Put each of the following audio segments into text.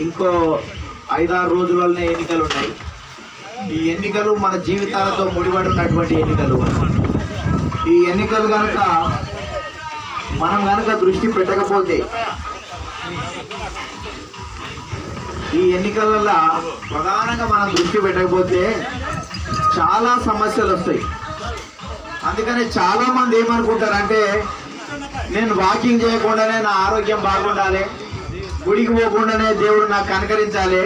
ఇంకో 5-6 రోజులనే ఎన్నికలు ఉన్నాయి. ఈ ఎన్నికలు మన జీవితాలతో ముడిపడి ఉన్నటువంటి ఎన్నికలు. ఈ ఎన్నికలు కనుక మనం దృష్టి పెట్టకపోతే ఈ ఎన్నికలలో ప్రధానంగా మనం దృష్టి పెట్టకపోతే చాలా సమస్యలు వస్తాయి. అందుకని చాలా మంది ఏమనుకుంటారంటే, నేను వాకింగ్ చేయకుండానే నా ఆరోగ్యం బాగుండాలి, గుడికి పోకుండానే దేవుడు నాకు కనకరించాలి,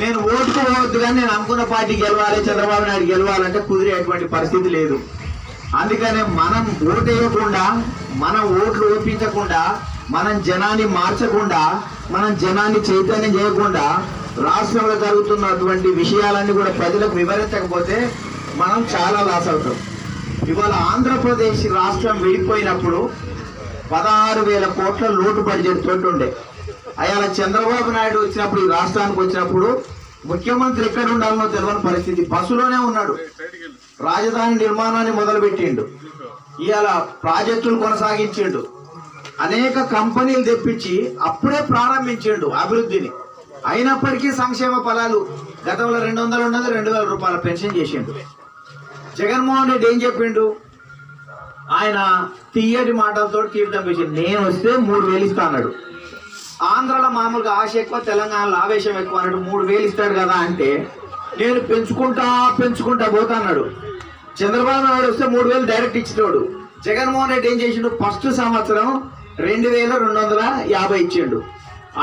నేను ఓటుకు పోవద్దు కానీ నేను అనుకున్న పార్టీ గెలవాలి, చంద్రబాబు నాయుడు గెలవాలంటే కుదిరేటువంటి పరిస్థితి లేదు. అందుకనే మనం ఓటు వేయకుండా, మనం ఓట్లు ఓపించకుండా, మనం జనాన్ని మార్చకుండా, మనం జనాన్ని చైతన్యం చేయకుండా రాష్ట్రంలో జరుగుతున్నటువంటి విషయాలన్నీ కూడా ప్రజలకు వివరించకపోతే మనం చాలా లాస్ అవుతాం. ఇవాళ ఆంధ్రప్రదేశ్ రాష్ట్రం విడిపోయినప్పుడు 16,000 కోట్ల లోటు బడ్జెట్ తోటి ఉండే. అయాల చంద్రబాబు నాయుడు వచ్చినప్పుడు, ఈ రాష్ట్రానికి వచ్చినప్పుడు ముఖ్యమంత్రి ఎక్కడ ఉండాలనో తెలియని పరిస్థితి. బస్సులోనే ఉన్నాడు. రాజధాని నిర్మాణాన్ని మొదలుపెట్టిండు, ఇవాళ ప్రాజెక్టులు కొనసాగించిండు, అనేక కంపెనీలు తెప్పించి అప్పుడే ప్రారంభించిండు అభివృద్ధిని. అయినప్పటికీ సంక్షేమ ఫలాలు గతంలో 200 ఉన్నది 2,000 రూపాయల పెన్షన్ చేసిండు. జగన్మోహన్ రెడ్డి ఏం చెప్పిండు? ఆయన తీయటి మాటలతో తీర్థం వేసిండు. నేను వస్తే 3,000 ఇస్తా అన్నాడు. ఆంధ్రలో మామూలుగా ఆశ ఎక్కువ, తెలంగాణలో ఆవేశం ఎక్కువ అన్నాడు. 3,000 ఇస్తాడు కదా అంటే నేను పెంచుకుంటా పోతా అన్నాడు. చంద్రబాబు నాయుడు వస్తే 3,000 డైరెక్ట్ ఇచ్చినోడు. జగన్మోహన్ రెడ్డి ఏం చేసిండు? ఫస్ట్ సంవత్సరం 2,250 ఇచ్చిండు.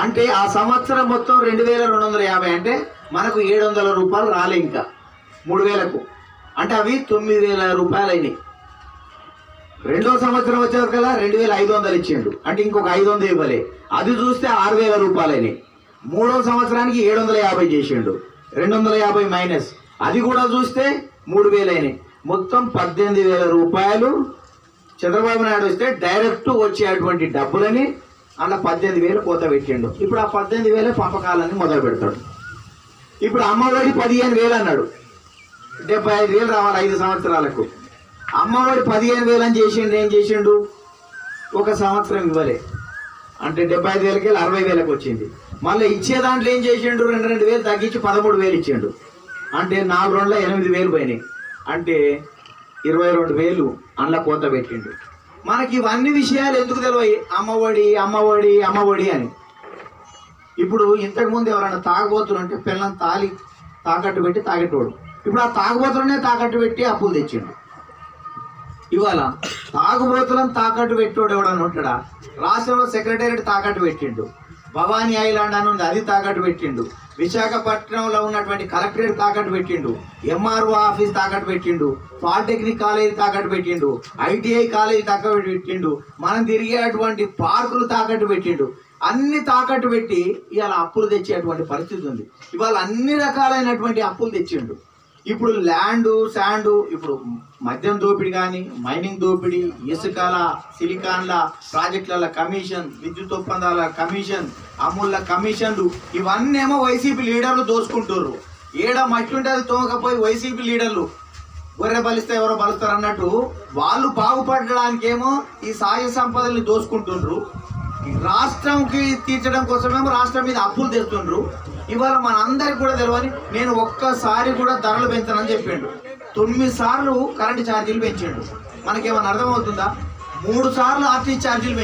అంటే ఆ సంవత్సరం మొత్తం 2,250 అంటే మనకు 700 రూపాయలు రాలే. ఇంకా 3,000కు అంటే అవి 9,000 రూపాయలు అయినాయి. రెండో సంవత్సరం వచ్చేవరకల్లా 2,500 ఇచ్చిండు. అంటే ఇంకొక 500 ఇవ్వలే. అది చూస్తే 6,000 రూపాయలు అయినాయి. మూడో సంవత్సరానికి 750 చేసిండు. 250 మైనస్ అది కూడా చూస్తే 3,000 అయినాయి. మొత్తం 18,000 రూపాయలు చంద్రబాబు నాయుడు వస్తే డైరెక్ట్ వచ్చేటువంటి డబ్బులని అలా 18,000 కోత పెట్టిండు. ఇప్పుడు ఆ 18,000 పంపకాలన్నీ మొదలు పెడతాడు. ఇప్పుడు అమ్మఒడి 15,000 అన్నాడు. 75,000 రావాలి 5 సంవత్సరాలకు. అమ్మఒడి 15,000 అని చేసిండు. ఏం చేసిండు? ఒక సంవత్సరం ఇవ్వలే. అంటే 75,000కి 60,000కి వచ్చింది. మళ్ళీ ఇచ్చే దాంట్లో ఏం చేసిండు? 2,000 తగ్గించి 13,000 ఇచ్చిండు. అంటే 4 రోజుల్లో 8,000 పోయినాయి. అంటే 22,000 అందులో కోత పెట్టిండు. మనకి ఇవన్నీ విషయాలు ఎందుకు తెలియవు? అమ్మఒడి అని. ఇప్పుడు ఇంతకుముందు ఎవరైనా తాగబోతున్నంటే పిల్లలను తాకట్టు పెట్టి తాగేటోడు. ఇప్పుడు ఆ తాగబోతులనే తాకట్టు పెట్టి అప్పులు తెచ్చిండు. ఇవాళ తాగుబోతులను తాకట్టు పెట్టోడు ఎవడని ఉంటాడా? రాష్ట్రంలో సెక్రటేరియట్ తాకట్టు పెట్టిండు. భవానీ ఐలాండ్ అని ఉంది, అది తాకట్టు పెట్టిండు. విశాఖపట్నంలో ఉన్నటువంటి కలెక్టరేట్ తాకట్టు పెట్టిండు. ఎంఆర్ఓ ఆఫీస్ తాకట్టు పెట్టిండు. పాలిటెక్నిక్ కాలేజీ తాకట్టు పెట్టిండు. ఐటీఐ కాలేజీ తాకట్టు పెట్టిండు. మనం తిరిగేటువంటి పార్కులు తాకట్టు పెట్టిండు. అన్ని తాకట్టు పెట్టి ఇవాళ అప్పులు తెచ్చేటువంటి పరిస్థితి ఉంది. ఇవాళ అన్ని రకాలైనటువంటి అప్పులు తెచ్చిండు. ఇప్పుడు ల్యాండు, శాండు, ఇప్పుడు మద్యం దోపిడీ కానీ, మైనింగ్ దోపిడీ, ఇసుకల, సిలికాన్ల ప్రాజెక్టుల కమిషన్, విద్యుత్ ఒప్పందాల కమిషన్, అమూల్ల కమిషన్లు, ఇవన్నీ ఏమో వైసీపీ లీడర్లు దోసుకుంటారు. ఏడ మట్టి ఉంటే అది తోమకపోయి వైసీపీ లీడర్లు గొర్రె బలిస్తే ఎవరో బలుస్తారు అన్నట్టు వాళ్ళు బాగుపడడానికేమో ఈ సాయ సంపదల్ని దోసుకుంటుండ్రు. రాష్ట్రంకి తీర్చడం కోసమేమో రాష్ట్రం మీద అప్పులు తెస్తుండ్రు. ఇవాళ మనందరికి కూడా తెలియని, నేను ఒక్కసారి కూడా ధరలు పెంచానని చెప్పిండు. 9 సార్లు కరెంటు ఛార్జీలు పెంచిండు. మనకేమన్నా అర్థమవుతుందా? 3 సార్లు ఆర్టీసీ ఛార్జీలు